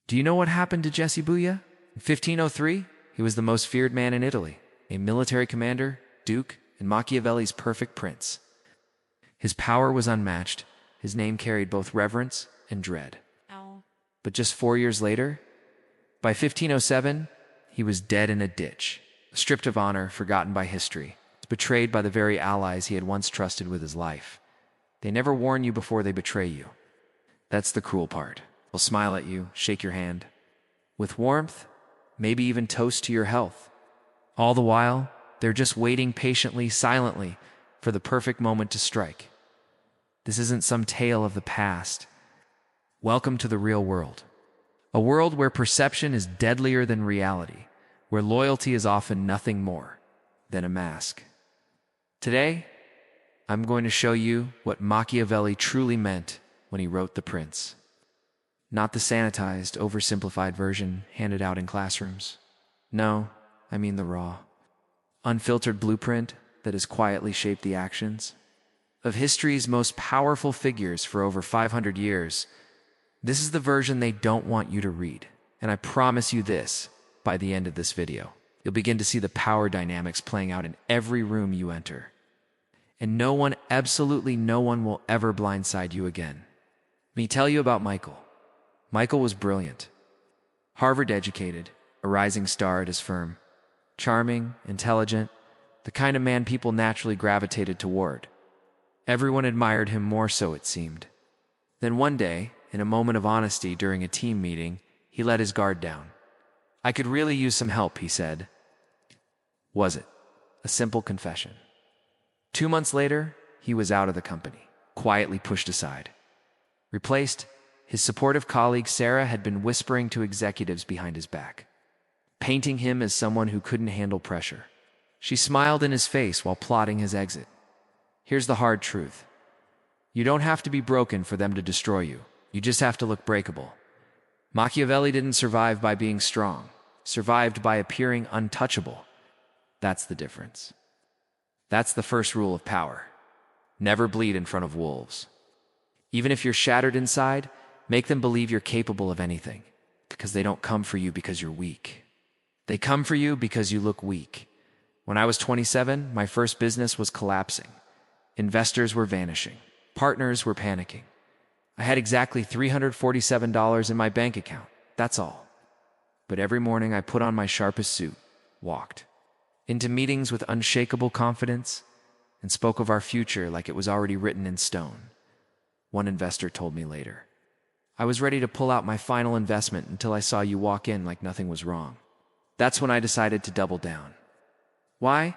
Do you know what happened to Jesse Booya? In 1503, he was the most feared man in Italy, a military commander, duke, and Machiavelli's perfect prince. His power was unmatched. His name carried both reverence and dread. But just 4 years later, by 1507, he was dead in a ditch, stripped of honor, forgotten by history, betrayed by the very allies he had once trusted with his life. They never warn you before they betray you. That's the cruel part. They'll smile at you, shake your hand, with warmth, maybe even toast to your health. All the while, they're just waiting patiently, silently, for the perfect moment to strike. This isn't some tale of the past. Welcome to the real world. A world where perception is deadlier than reality, where loyalty is often nothing more than a mask. Today, I'm going to show you what Machiavelli truly meant when he wrote The Prince. Not the sanitized, oversimplified version handed out in classrooms. No, I mean the raw, unfiltered blueprint that has quietly shaped the actions of history's most powerful figures for over 500 years. This is the version they don't want you to read. And I promise you this, by the end of this video, you'll begin to see the power dynamics playing out in every room you enter. And no one, absolutely no one, will ever blindside you again. Let me tell you about Michael. Michael was brilliant. Harvard educated, a rising star at his firm. Charming, intelligent, the kind of man people naturally gravitated toward. Everyone admired him, more so it seemed. Then one day, in a moment of honesty during a team meeting, he let his guard down. "I could really use some help," he said. Was it? A simple confession. 2 months later, he was out of the company, quietly pushed aside. Replaced, his supportive colleague Sarah had been whispering to executives behind his back, painting him as someone who couldn't handle pressure. She smiled in his face while plotting his exit. Here's the hard truth. You don't have to be broken for them to destroy you. You just have to look breakable. Machiavelli didn't survive by being strong, survived by appearing untouchable. That's the difference. That's the first rule of power. Never bleed in front of wolves. Even if you're shattered inside, make them believe you're capable of anything, because they don't come for you because you're weak. They come for you because you look weak. When I was 27, my first business was collapsing. Investors were vanishing. Partners were panicking. I had exactly $347 in my bank account. That's all. But every morning I put on my sharpest suit, walked into meetings with unshakable confidence, and spoke of our future like it was already written in stone. One investor told me later, "I was ready to pull out my final investment until I saw you walk in like nothing was wrong." That's when I decided to double down. Why?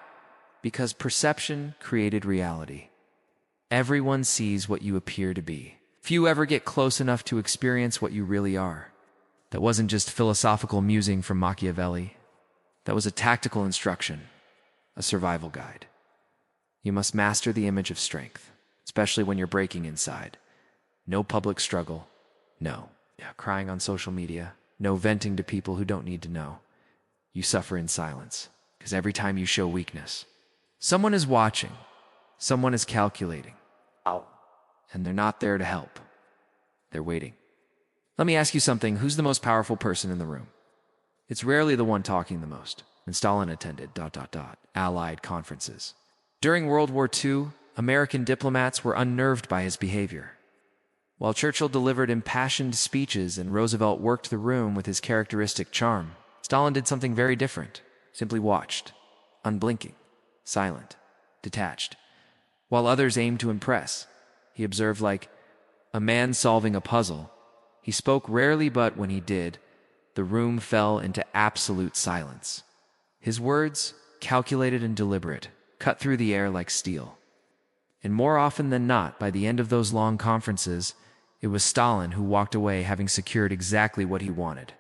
Because perception created reality. Everyone sees what you appear to be. Few ever get close enough to experience what you really are. That wasn't just philosophical musing from Machiavelli. That was a tactical instruction, a survival guide. You must master the image of strength, especially when you're breaking inside. No public struggle. No crying on social media. No venting to people who don't need to know. You suffer in silence, because every time you show weakness, someone is watching. Someone is calculating. And they're not there to help. They're waiting. Let me ask you something. Who's the most powerful person in the room? It's rarely the one talking the most. And Stalin attended ... Allied conferences. During World War II, American diplomats were unnerved by his behavior. While Churchill delivered impassioned speeches and Roosevelt worked the room with his characteristic charm, Stalin did something very different. Simply watched, unblinking, silent, detached. While others aimed to impress, he observed like a man solving a puzzle. He spoke rarely, but when he did, the room fell into absolute silence. His words, calculated and deliberate, cut through the air like steel. And more often than not, by the end of those long conferences, it was Stalin who walked away having secured exactly what he wanted.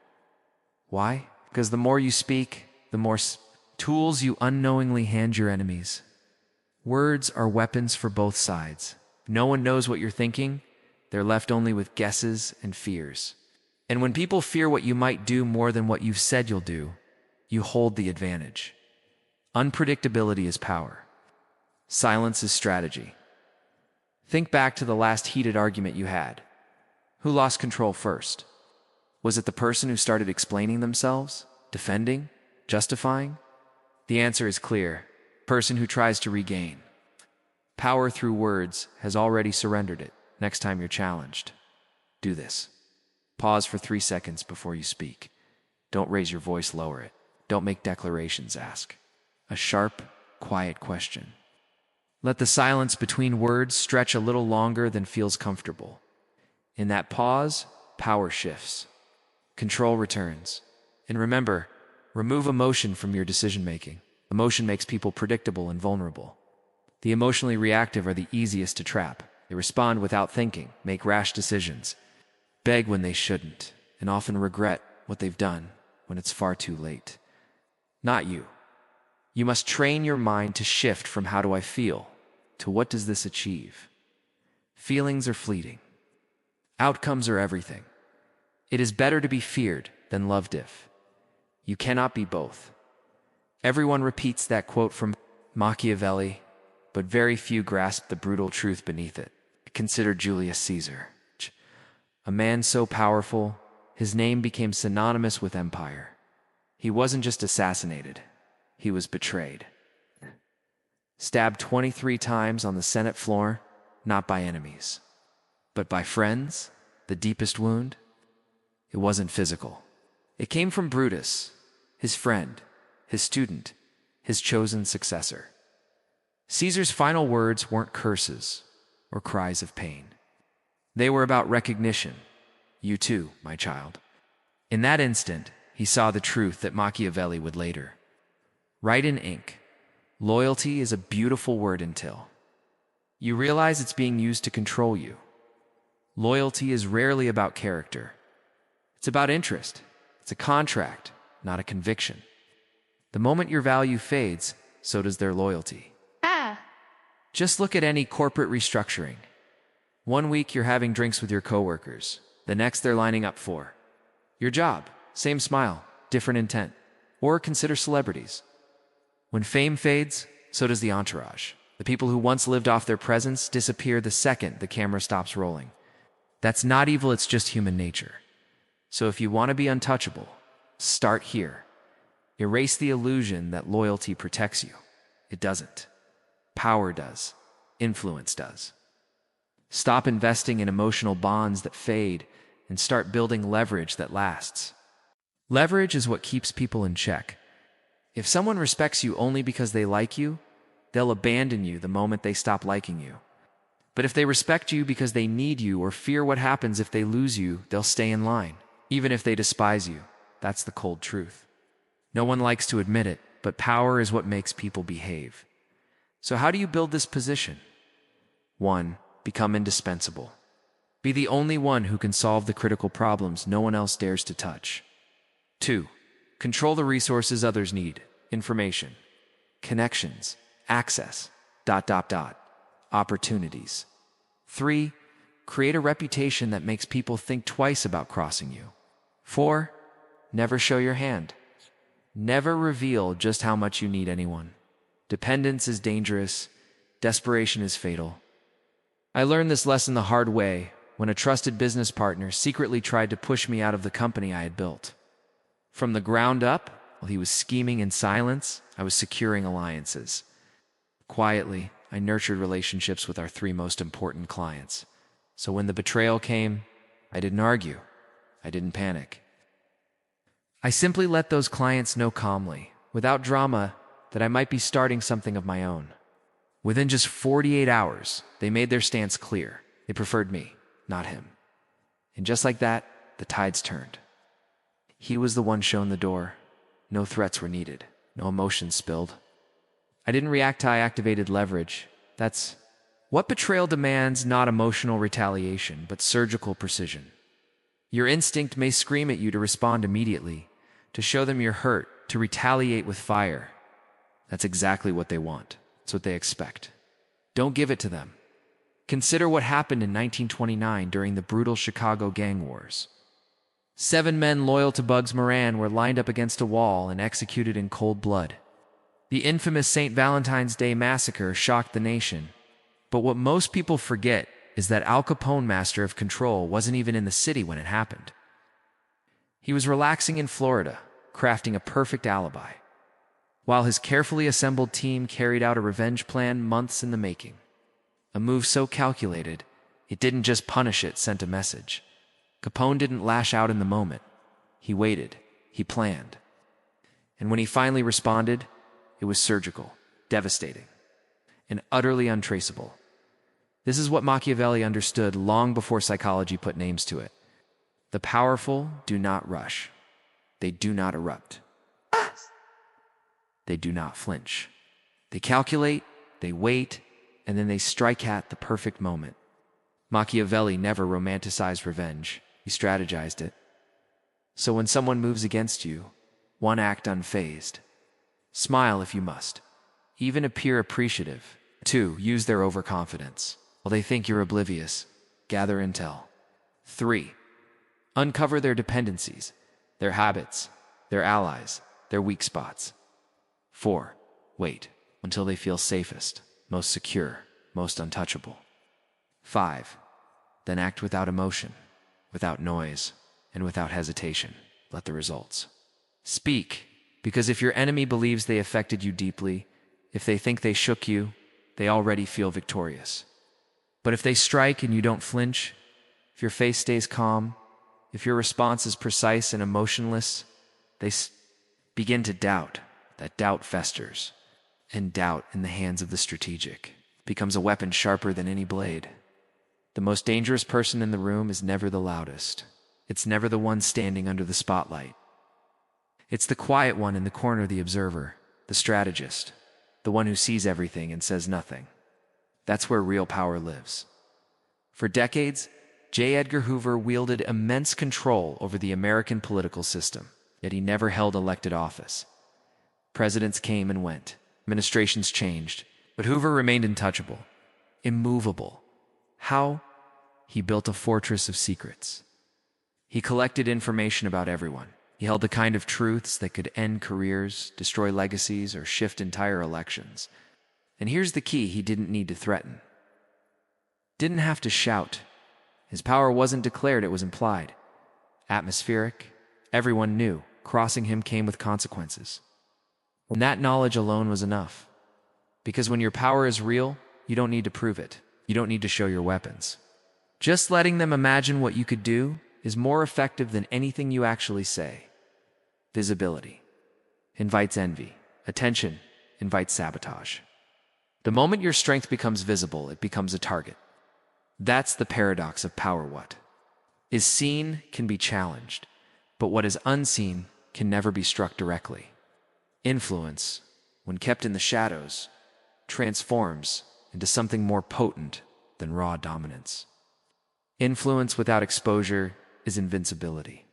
Why? Because the more you speak, the more tools you unknowingly hand your enemies. Words are weapons for both sides. If no one knows what you're thinking, they're left only with guesses and fears. And when people fear what you might do more than what you've said you'll do, you hold the advantage. Unpredictability is power. Silence is strategy. Think back to the last heated argument you had. Who lost control first? Was it the person who started explaining themselves, defending, justifying? The answer is clear: person who tries to regain. Power through words has already surrendered it. Next time you're challenged, do this. Pause for 3 seconds before you speak. Don't raise your voice, lower it. Don't make declarations, ask a sharp, quiet question. Let the silence between words stretch a little longer than feels comfortable. In that pause, power shifts. Control returns. And remember, remove emotion from your decision-making. Emotion makes people predictable and vulnerable. The emotionally reactive are the easiest to trap. They respond without thinking, make rash decisions, beg when they shouldn't, and often regret what they've done when it's far too late. Not you. You must train your mind to shift from "how do I feel" to "what does this achieve?" Feelings are fleeting. Outcomes are everything. It is better to be feared than loved if. You cannot be both. Everyone repeats that quote from Machiavelli, but very few grasp the brutal truth beneath it. Consider Julius Caesar. A man so powerful, his name became synonymous with empire. He wasn't just assassinated, he was betrayed. Stabbed 23 times on the Senate floor, not by enemies, but by friends. The deepest wound? It wasn't physical. It came from Brutus, his friend, his student, his chosen successor. Caesar's final words weren't curses or cries of pain. They were about recognition. You too, my child. In that instant, he saw the truth that Machiavelli would later write in ink. Loyalty is a beautiful word until you realize it's being used to control you. Loyalty is rarely about character. It's about interest. It's a contract, not a conviction. The moment your value fades, so does their loyalty. Just look at any corporate restructuring. One week you're having drinks with your coworkers. The next they're lining up for your job. Same smile, different intent. Or consider celebrities. When fame fades, so does the entourage. The people who once lived off their presence disappear the second the camera stops rolling. That's not evil, it's just human nature. So if you want to be untouchable, start here. Erase the illusion that loyalty protects you. It doesn't. Power does. Influence does. Stop investing in emotional bonds that fade and start building leverage that lasts. Leverage is what keeps people in check. If someone respects you only because they like you, they'll abandon you the moment they stop liking you. But if they respect you because they need you or fear what happens if they lose you, they'll stay in line, even if they despise you. That's the cold truth. No one likes to admit it, but power is what makes people behave. So how do you build this position? 1. Become indispensable. Be the only one who can solve the critical problems no one else dares to touch. 2. Control the resources others need. Information, connections, access, ... opportunities. 3. Create a reputation that makes people think twice about crossing you. 4. Never show your hand. Never reveal just how much you need anyone. Dependence is dangerous. Desperation is fatal. I learned this lesson the hard way when a trusted business partner secretly tried to push me out of the company I had built. From the ground up, while he was scheming in silence, I was securing alliances. Quietly, I nurtured relationships with our 3 most important clients. So when the betrayal came, I didn't argue. I didn't panic. I simply let those clients know calmly, without drama, that I might be starting something of my own. Within just 48 hours, they made their stance clear. They preferred me, not him. And just like that, the tides turned. He was the one shown the door. No threats were needed. No emotions spilled. I didn't react till I activated leverage. That's what betrayal demands, not emotional retaliation, but surgical precision. Your instinct may scream at you to respond immediately, to show them you're hurt, to retaliate with fire. That's exactly what they want. It's what they expect. Don't give it to them. Consider what happened in 1929 during the brutal Chicago gang wars. 7 men loyal to Bugs Moran were lined up against a wall and executed in cold blood. The infamous St. Valentine's Day massacre shocked the nation. But what most people forget is that Al Capone, master of control, wasn't even in the city when it happened. He was relaxing in Florida, crafting a perfect alibi, while his carefully assembled team carried out a revenge plan months in the making. A move so calculated, it didn't just punish, it sent a message. Capone didn't lash out in the moment. He waited. He planned. And when he finally responded, it was surgical, devastating, and utterly untraceable. This is what Machiavelli understood long before psychology put names to it. The powerful do not rush. They do not erupt. They do not flinch. They calculate, they wait, and then they strike at the perfect moment. Machiavelli never romanticized revenge. He strategized it. So when someone moves against you, one, act unfazed. Smile if you must. Even appear appreciative. 2, use their overconfidence. While they think you're oblivious, gather intel. 3, uncover their dependencies, their habits, their allies, their weak spots. 4, wait until they feel safest, most secure, most untouchable. 5, then act without emotion, without noise, and without hesitation. Let the results speak, because if your enemy believes they affected you deeply, if they think they shook you, they already feel victorious. But if they strike and you don't flinch, if your face stays calm, if your response is precise and emotionless, they begin to doubt. That doubt festers, and doubt in the hands of the strategic becomes a weapon sharper than any blade. The most dangerous person in the room is never the loudest. It's never the one standing under the spotlight. It's the quiet one in the corner, the observer, the strategist, the one who sees everything and says nothing. That's where real power lives. For decades, J. Edgar Hoover wielded immense control over the American political system, yet he never held elected office. Presidents came and went, administrations changed, but Hoover remained untouchable, immovable. How? He built a fortress of secrets. He collected information about everyone. He held the kind of truths that could end careers, destroy legacies, or shift entire elections. And here's the key: he didn't need to threaten. Didn't have to shout. His power wasn't declared, it was implied. Atmospheric. Everyone knew. Crossing him came with consequences. And that knowledge alone was enough. Because when your power is real, you don't need to prove it. You don't need to show your weapons. Just letting them imagine what you could do is more effective than anything you actually say. Visibility invites envy. Attention invites sabotage. The moment your strength becomes visible, it becomes a target. That's the paradox of power. What is seen can be challenged, but what is unseen can never be struck directly. Influence, when kept in the shadows, transforms into something more potent than raw dominance. Influence without exposure is invincibility.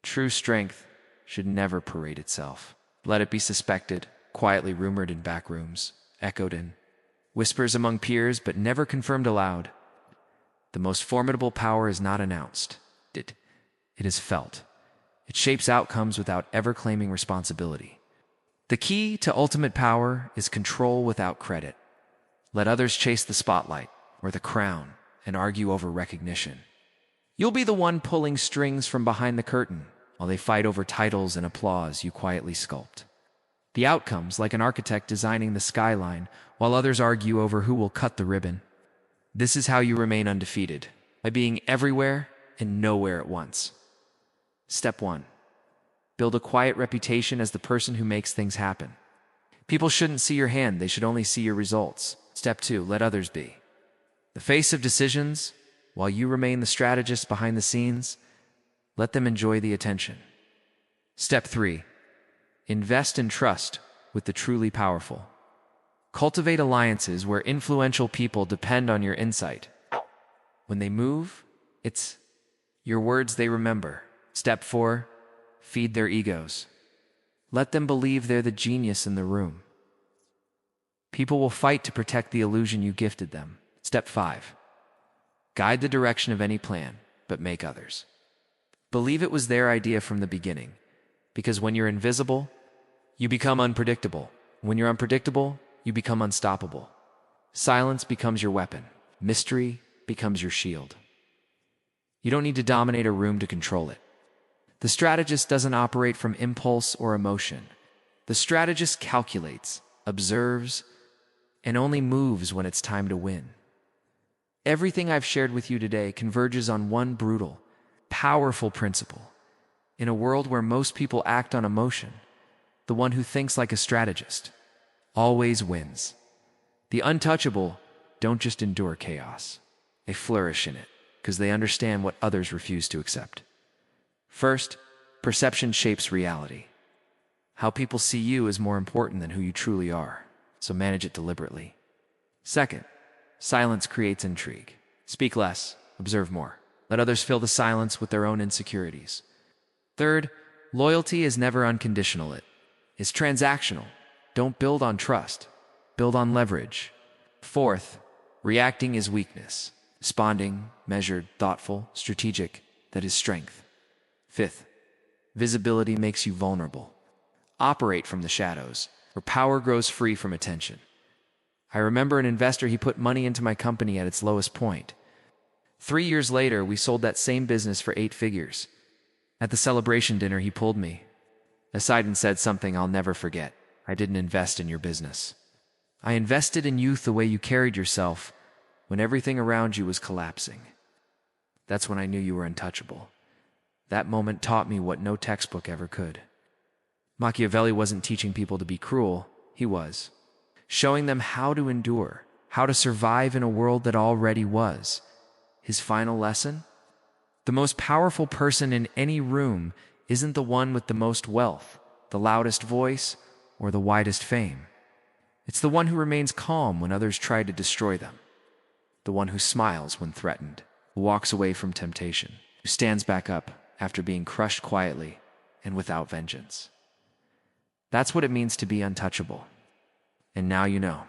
True strength should never parade itself. Let it be suspected, quietly rumored in back rooms, echoed in whispers among peers, but never confirmed aloud. The most formidable power is not announced. It is felt. It shapes outcomes without ever claiming responsibility. The key to ultimate power is control without credit. Let others chase the spotlight or the crown and argue over recognition. You'll be the one pulling strings from behind the curtain while they fight over titles and applause you quietly sculpt. The outcomes, like an architect designing the skyline while others argue over who will cut the ribbon. This is how you remain undefeated, by being everywhere and nowhere at once. Step 1. Build a quiet reputation as the person who makes things happen. People shouldn't see your hand, they should only see your results. Step 2. Let others be the face of decisions, while you remain the strategist behind the scenes. Let them enjoy the attention. Step 3. Invest in trust with the truly powerful. Cultivate alliances where influential people depend on your insight. When they move, it's your words they remember. Step 4. Feed their egos. Let them believe they're the genius in the room. People will fight to protect the illusion you gifted them. Step 5. Guide the direction of any plan, but make others believe it was their idea from the beginning. Because when you're invisible, you become unpredictable. When you're unpredictable, you become unstoppable. Silence becomes your weapon. Mystery becomes your shield. You don't need to dominate a room to control it. The strategist doesn't operate from impulse or emotion. The strategist calculates, observes, and only moves when it's time to win. Everything I've shared with you today converges on one brutal, powerful principle. In a world where most people act on emotion, the one who thinks like a strategist always wins. The untouchable don't just endure chaos. They flourish in it because they understand what others refuse to accept. First, perception shapes reality. How people see you is more important than who you truly are, so manage it deliberately. Second, silence creates intrigue. Speak less, observe more. Let others fill the silence with their own insecurities. Third, loyalty is never unconditional. It is transactional. Don't build on trust. Build on leverage. Fourth, reacting is weakness. Responding, measured, thoughtful, strategic, that is strength. Fifth, visibility makes you vulnerable. Operate from the shadows, where power grows free from attention. I remember an investor, he put money into my company at its lowest point. 3 years later, we sold that same business for 8 figures. At the celebration dinner, he pulled me aside and said something I'll never forget. I didn't invest in your business. I invested in you the way you carried yourself when everything around you was collapsing. That's when I knew you were untouchable. That moment taught me what no textbook ever could. Machiavelli wasn't teaching people to be cruel, he was showing them how to endure, how to survive in a world that already was. His final lesson? The most powerful person in any room isn't the one with the most wealth, the loudest voice, or the widest fame. It's the one who remains calm when others try to destroy them. The one who smiles when threatened, who walks away from temptation, who stands back up after being crushed quietly and without vengeance. That's what it means to be untouchable. And now you know.